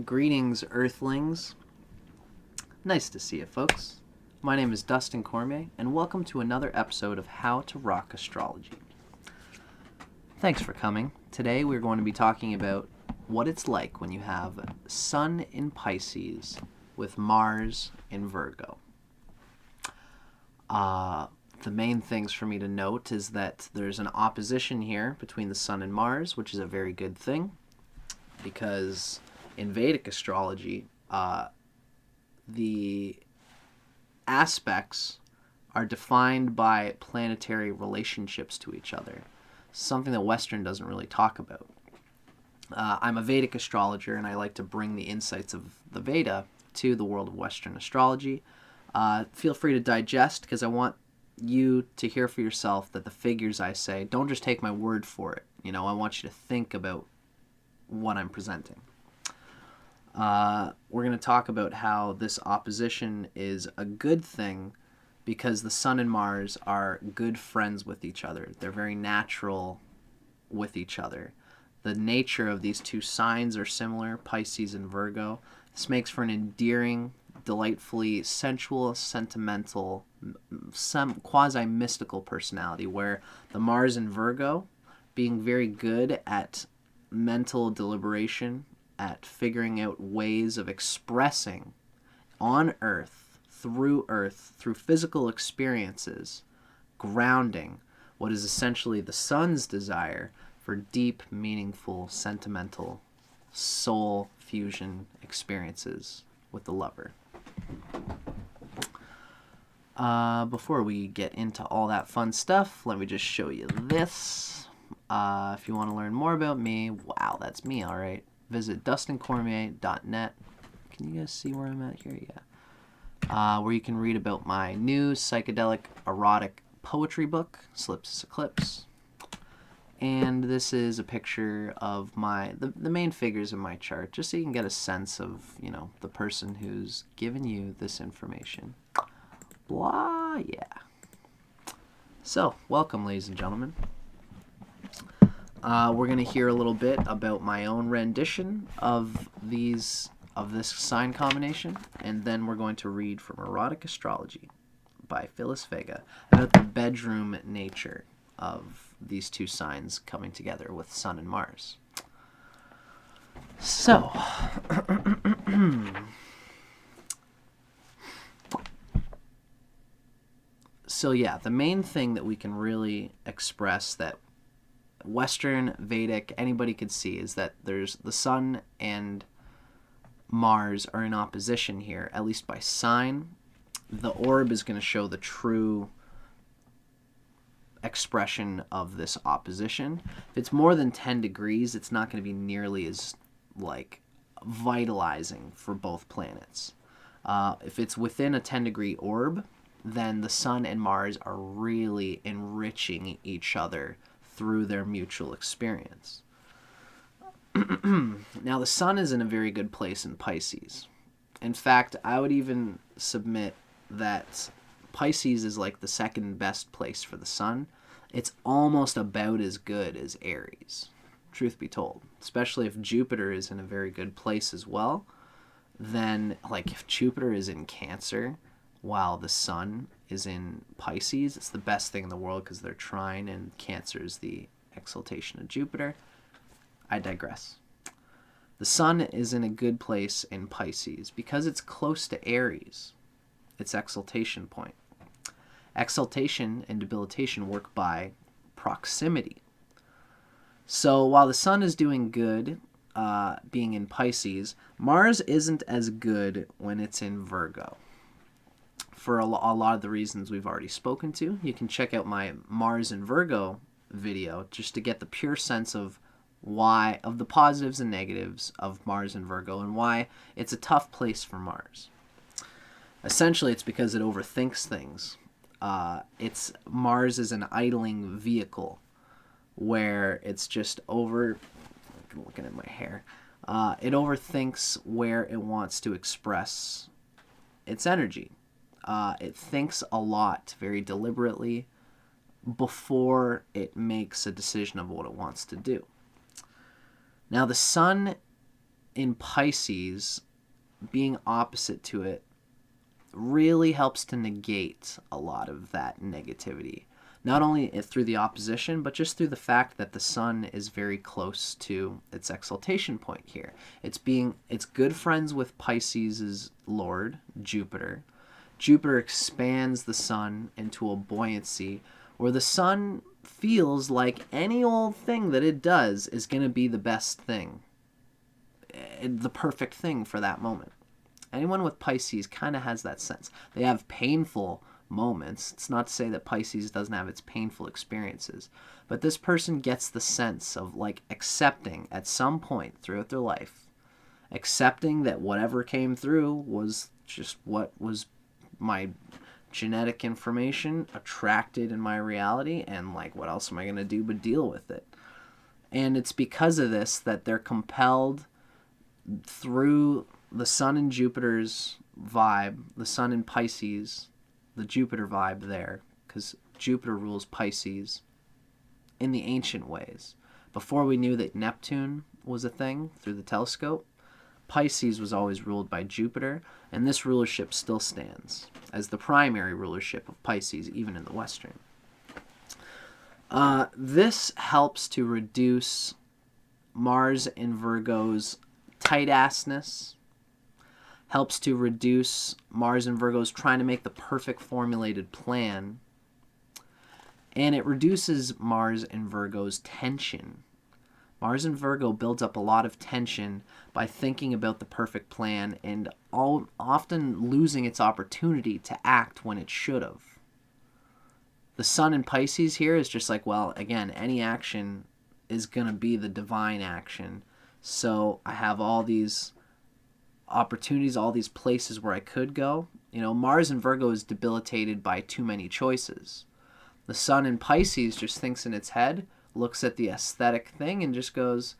Greetings, Earthlings. Nice to see you, folks. My name is Dustin Cormier, and welcome to another episode of How to Rock Astrology. Thanks for coming. Today we're going to be talking about what it's like when you have Sun in Pisces with Mars in Virgo. The main things for me to note is that there's an opposition here between the Sun and Mars, which is a very good thing, because in Vedic astrology, the aspects are defined by planetary relationships to each other, something that Western doesn't really talk about. I'm a Vedic astrologer, and I like to bring the insights of the Veda to the world of Western astrology. Feel free to digest, because I want you to hear for yourself that the figures I say, don't just take my word for it. I want you to think about what I'm presenting. We're going to talk about how this opposition is a good thing because the Sun and Mars are good friends with each other. They're very natural with each other. The nature of these two signs are similar, Pisces and Virgo. This makes for an endearing, delightfully sensual, sentimental, some quasi-mystical personality, where the Mars in Virgo, being very good at mental deliberation, at figuring out ways of expressing on Earth, through physical experiences, grounding what is essentially the Sun's desire for deep, meaningful, sentimental, soul fusion experiences with the lover. Before we get into all that fun stuff, let me just show you this. If you want to learn more about me, wow, that's me, all right. Visit dustincormier.net. Can you guys see where I'm at here? Yeah. Where you can read about my new psychedelic erotic poetry book, Slips is Eclipse. And this is a picture of the main figures in my chart, just so you can get a sense of, the person who's given you this information. Blah, yeah. So, welcome, ladies and gentlemen. We're going to hear a little bit about my own rendition of this sign combination, and then we're going to read from Erotic Astrology by Phyllis Vega about the bedroom nature of these two signs coming together with Sun and Mars. So, yeah, the main thing that we can really express that Western, Vedic, anybody could see is that there's the Sun and Mars are in opposition here, at least by sign. The orb is going to show the true expression of this opposition. If it's more than 10 degrees, it's not going to be nearly as, vitalizing for both planets. If it's within a 10-degree orb, then the Sun and Mars are really enriching each other through their mutual experience. Now, the Sun is in a very good place in Pisces. In fact, I would even submit that Pisces is like the second best place for the Sun. It's almost about as good as Aries, truth be told. Especially if Jupiter is in a very good place as well. Then, if Jupiter is in Cancer while the Sun is in Pisces, it's the best thing in the world because they're trine, and Cancer is the exaltation of Jupiter. I digress. The Sun is in a good place in Pisces because it's close to Aries, its exaltation point. Exaltation and debilitation work by proximity. So while the Sun is doing good, being in Pisces, Mars isn't as good when it's in Virgo. For a lot of the reasons we've already spoken to. You can check out my Mars and Virgo video just to get the pure sense of the positives and negatives of Mars and Virgo, and why it's a tough place for Mars. Essentially, it's because it overthinks things. Mars is an idling vehicle where it's just I'm looking at my hair. It overthinks where it wants to express its energy. It thinks a lot very deliberately before it makes a decision of what it wants to do. Now, the Sun in Pisces, being opposite to it really helps to negate a lot of that negativity. Not only through the opposition, but just through the fact that the sun is very close to its exaltation point here. It's good friends with Pisces' lord, Jupiter. Jupiter expands the sun into a buoyancy where the sun feels like any old thing that it does is going to be the best thing, the perfect thing for that moment. Anyone with Pisces kind of has that sense. They have painful moments. It's not to say that Pisces doesn't have its painful experiences, but this person gets the sense of like accepting at some point throughout their life, accepting that whatever came through was just what was my genetic information attracted in my reality, and like what else am I going to do but deal with it. And it's because of this that they're compelled through the sun and Jupiter's vibe, the sun in Pisces, the Jupiter vibe there, because Jupiter rules Pisces in the ancient ways. Before we knew that Neptune was a thing through the telescope, Pisces was always ruled by Jupiter, and this rulership still stands as the primary rulership of Pisces, even in the Western. This helps to reduce Mars in Virgo's tight-assness, helps to reduce Mars and Virgo's trying to make the perfect formulated plan, and it reduces Mars and Virgo's tension. Mars and Virgo builds up a lot of tension by thinking about the perfect plan and often losing its opportunity to act when it should have. The sun in Pisces here is just like, well, again, any action is going to be the divine action. So I have all these opportunities, all these places where I could go. You know, Mars in Virgo is debilitated by too many choices. The sun in Pisces just thinks in its head, looks at the aesthetic thing and just goes,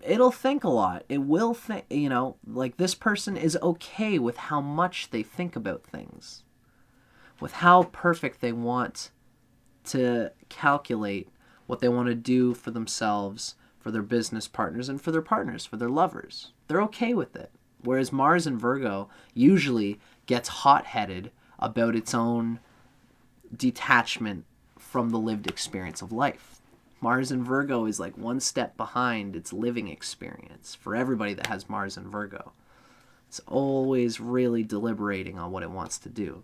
it'll think a lot. It will think, you know, like this person is okay with how much they think about things, with how perfect they want to calculate what they want to do for themselves, for their business partners, and for their partners, for their lovers. They're okay with it. Whereas Mars in Virgo usually gets hot-headed about its own detachment from the lived experience of life. Mars in Virgo is like one step behind its living experience for everybody that has Mars in Virgo. It's always really deliberating on what it wants to do.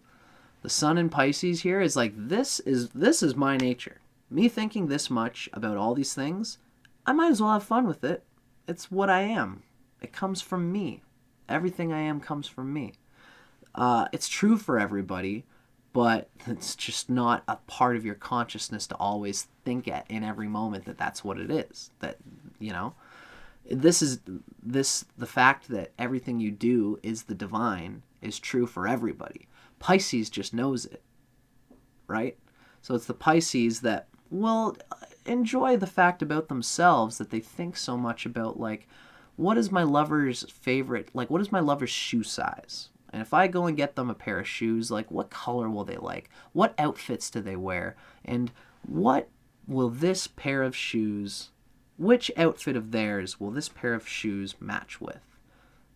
The sun in Pisces here is like, this is my nature. Me thinking this much about all these things, I might as well have fun with it. It's what I am. It comes from me. Everything I am comes from me. It's true for everybody, but it's just not a part of your consciousness to always think at in every moment that that's what it is. That, you know, the fact that everything you do is the divine is true for everybody. Pisces just knows it, right? So it's the Pisces that will enjoy the fact about themselves that they think so much about, like, what is my lover's favorite, like, what is my lover's shoe size? And if I go and get them a pair of shoes, like, what color will they like? What outfits do they wear? And what will this pair of shoes, which outfit of theirs will this pair of shoes match with?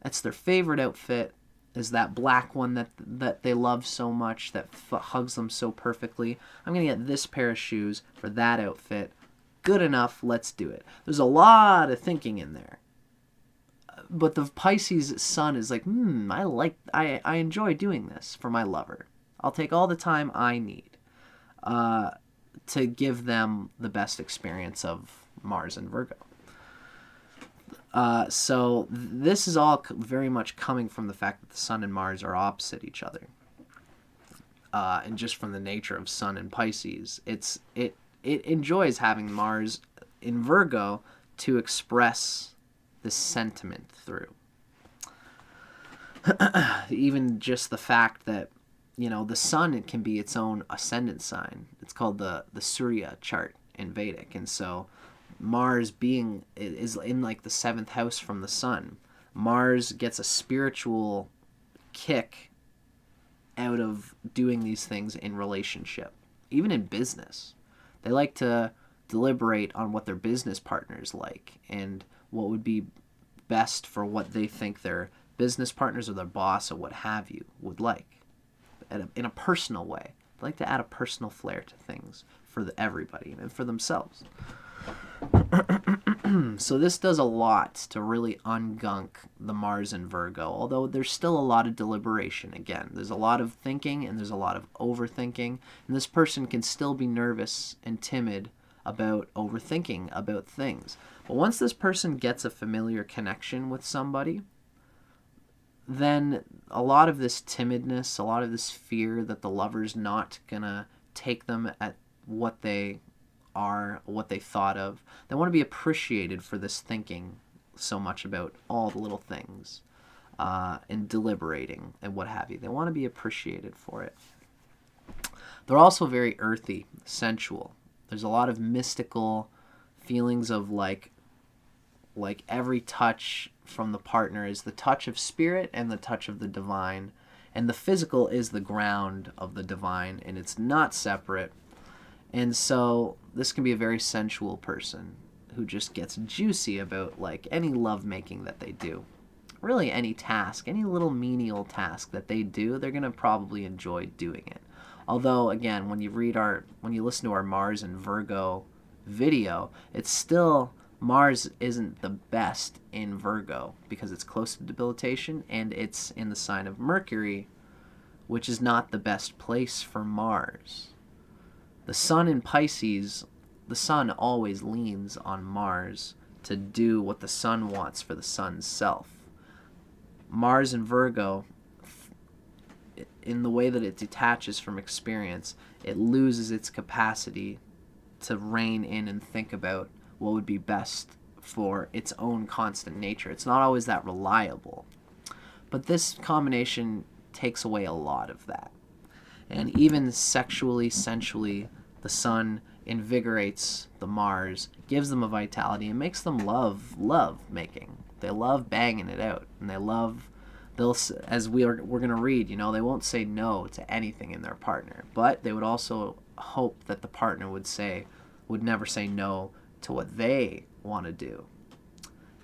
That's their favorite outfit, is that black one that they love so much, that hugs them so perfectly. I'm going to get this pair of shoes for that outfit. Good enough, let's do it. There's a lot of thinking in there. But the Pisces sun is like, I enjoy doing this for my lover. I'll take all the time I need to give them the best experience of Mars and Virgo. So this is all very much coming from the fact that the sun and Mars are opposite each other. And just from the nature of sun and Pisces, it enjoys having Mars in Virgo to express the sentiment through. Even just the fact that, you know, the sun, it can be its own ascendant sign. It's called the Surya chart in Vedic. And so Mars is in like the 7th house from the sun. Mars gets a spiritual kick out of doing these things in relationship, even in business. They like to deliberate on what their business partners like and what would be best for what they think their business partners or their boss or what have you would like in a personal way. They like to add a personal flair to things for everybody and for themselves. So this does a lot to really ungunk the Mars in Virgo, although there's still a lot of deliberation. Again, there's a lot of thinking and there's a lot of overthinking, and this person can still be nervous and timid about overthinking about things. But once this person gets a familiar connection with somebody, then a lot of this timidness, a lot of this fear that the lover's not gonna take them at what they are, what they thought of. They want to be appreciated for this thinking so much about all the little things and deliberating and what have you. They want to be appreciated for it. They're also very earthy, sensual. There's a lot of mystical feelings of like every touch from the partner is the touch of spirit and the touch of the divine, and the physical is the ground of the divine, and it's not separate. And so this can be a very sensual person who just gets juicy about like any lovemaking that they do. Really any task, any little menial task that they do, they're going to probably enjoy doing it. Although again, when you listen to our Mars and Virgo video, it's still Mars isn't the best in Virgo because it's close to debilitation and it's in the sign of Mercury, which is not the best place for Mars. The sun in Pisces, the sun always leans on Mars to do what the sun wants for the sun's self. Mars in Virgo, in the way that it detaches from experience, it loses its capacity to rein in and think about what would be best for its own constant nature. It's not always that reliable. But this combination takes away a lot of that. And even sexually, sensually, the sun invigorates the Mars, gives them a vitality, and makes them love making. They love banging it out, and they'll, as we're going to read, they won't say no to anything in their partner, but they would also hope that the partner would never say no to what they want to do.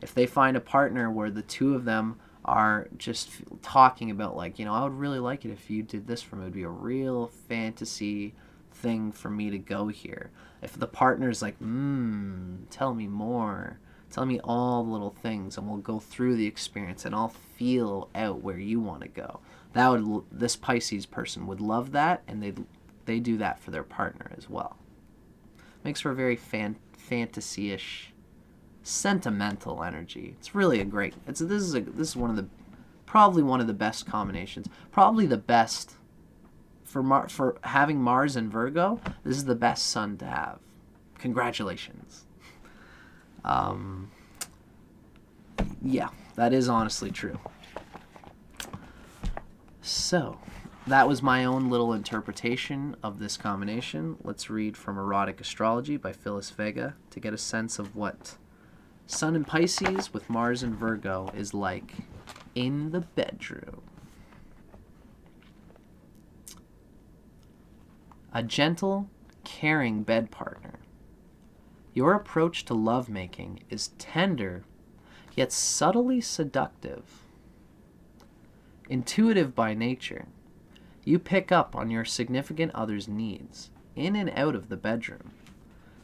If they find a partner where the two of them are just talking about like, I would really like it if you did this for me. It would be a real fantasy thing for me to go here. If the partner's like, tell me more. Tell me all the little things and we'll go through the experience and I'll feel out where you want to go. This Pisces person would love that, and they do that for their partner as well. Makes for a very fantasy-ish, sentimental energy. It's really a great. This is probably one of the best combinations. Probably the best for having Mars and Virgo. This is the best sun to have. Congratulations. Yeah, that is honestly true. So, that was my own little interpretation of this combination. Let's read from Erotic Astrology by Phyllis Vega to get a sense of what Sun in Pisces with Mars and Virgo is like in the bedroom. A gentle, caring bed partner. Your approach to lovemaking is tender, yet subtly seductive. Intuitive by nature, you pick up on your significant other's needs, in and out of the bedroom.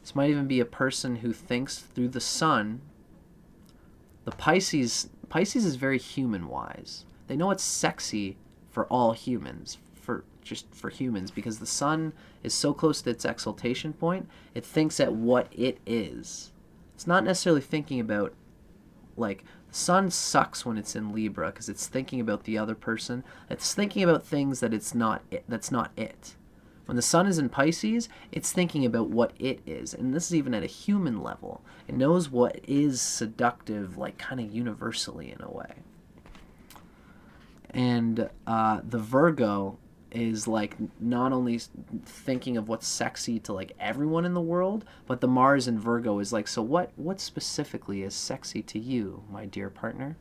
This might even be a person who thinks through the sun. The Pisces is very human-wise. They know it's sexy for all humans, for humans, because the sun is so close to its exaltation point, it thinks at what it is. It's not necessarily thinking about, like, the sun sucks when it's in Libra because it's thinking about the other person. It's thinking about things that's not it. When the sun is in Pisces, it's thinking about what it is. And this is even at a human level. It knows what is seductive, like kind of universally in a way. And the Virgo is like not only thinking of what's sexy to like everyone in the world, but the Mars in Virgo is like, so what specifically is sexy to you, my dear partner?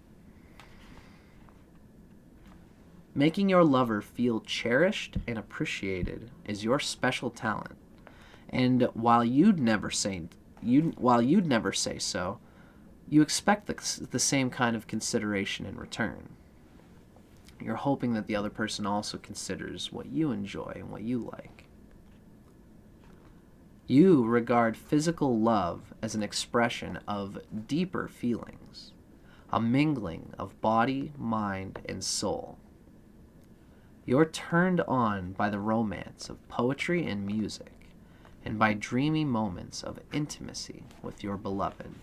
Making your lover feel cherished and appreciated is your special talent, And while you'd never say so, you expect the same kind of consideration in return. You're hoping that the other person also considers what you enjoy and what you like. You regard physical love as an expression of deeper feelings, a mingling of body, mind, and soul. You're turned on by the romance of poetry and music, and by dreamy moments of intimacy with your beloved.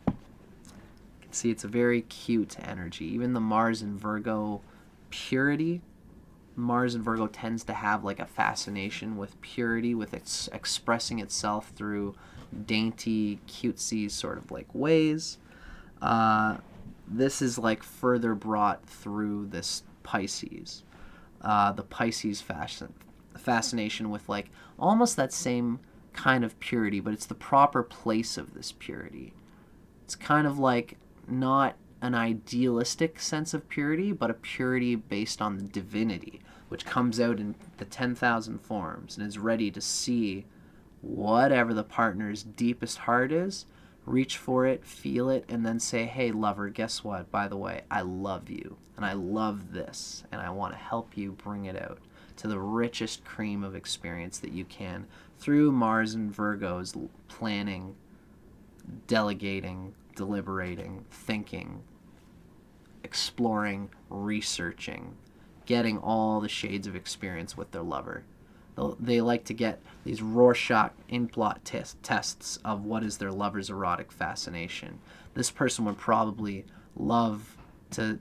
You can see it's a very cute energy. Even the Mars and Virgo purity, Mars and Virgo tends to have like a fascination with purity, with its expressing itself through dainty, cutesy sort of like ways. This is like further brought through this Pisces. The Pisces fascination with like almost that same kind of purity, but it's the proper place of this purity. It's kind of like not an idealistic sense of purity, but a purity based on the divinity, which comes out in the 10,000 forms and is ready to see whatever the partner's deepest heart is, reach for it, feel it, and then say, hey, lover, guess what? By the way, I love you, and I love this, and I want to help you bring it out to the richest cream of experience that you can through Mars and Virgo's planning, delegating, deliberating, thinking, exploring, researching, getting all the shades of experience with their lover. They like to get these Rorschach in-plot tests of what is their lover's erotic fascination. This person would probably love to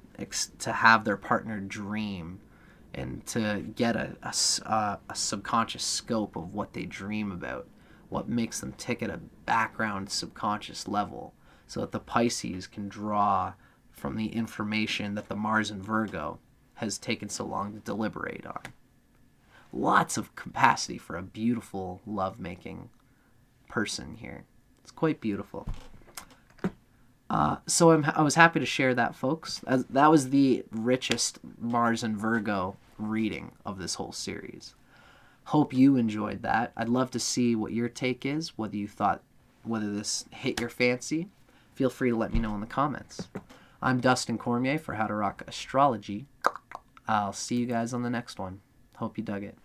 have their partner dream and to get a subconscious scope of what they dream about, what makes them tick at a background subconscious level, so that the Pisces can draw from the information that the Mars and Virgo has taken so long to deliberate on. Lots of capacity for a beautiful lovemaking person here. It's quite beautiful. So I was happy to share that, folks. That was the richest Mars and Virgo reading of this whole series. Hope you enjoyed that. I'd love to see what your take is, whether this hit your fancy. Feel free to let me know in the comments. I'm Dustin Cormier for How to Rock Astrology. I'll see you guys on the next one. Hope you dug it.